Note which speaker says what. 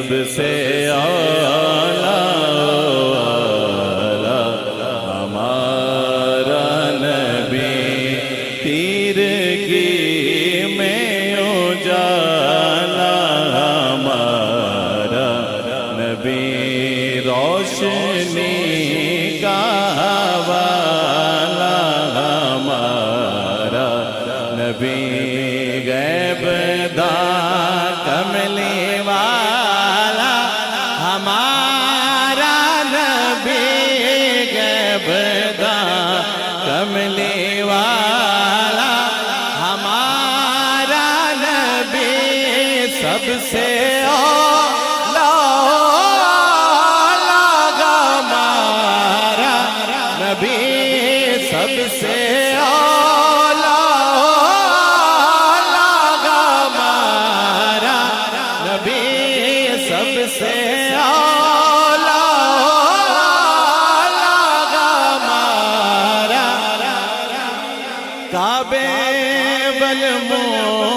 Speaker 1: سب سے اعلیٰ ہمارا نبی، تیرگی میں اجالا ہمارا نبی، روشنی کا حوالہ ہمارا نبی، غیب داں کملی والا ہمارا نبی، غیب داں کملی والا ہمارا نبی، سب سے ہمارا نبی، سب سے ہمارا نبی، سب سے ہمارا کعبے والموت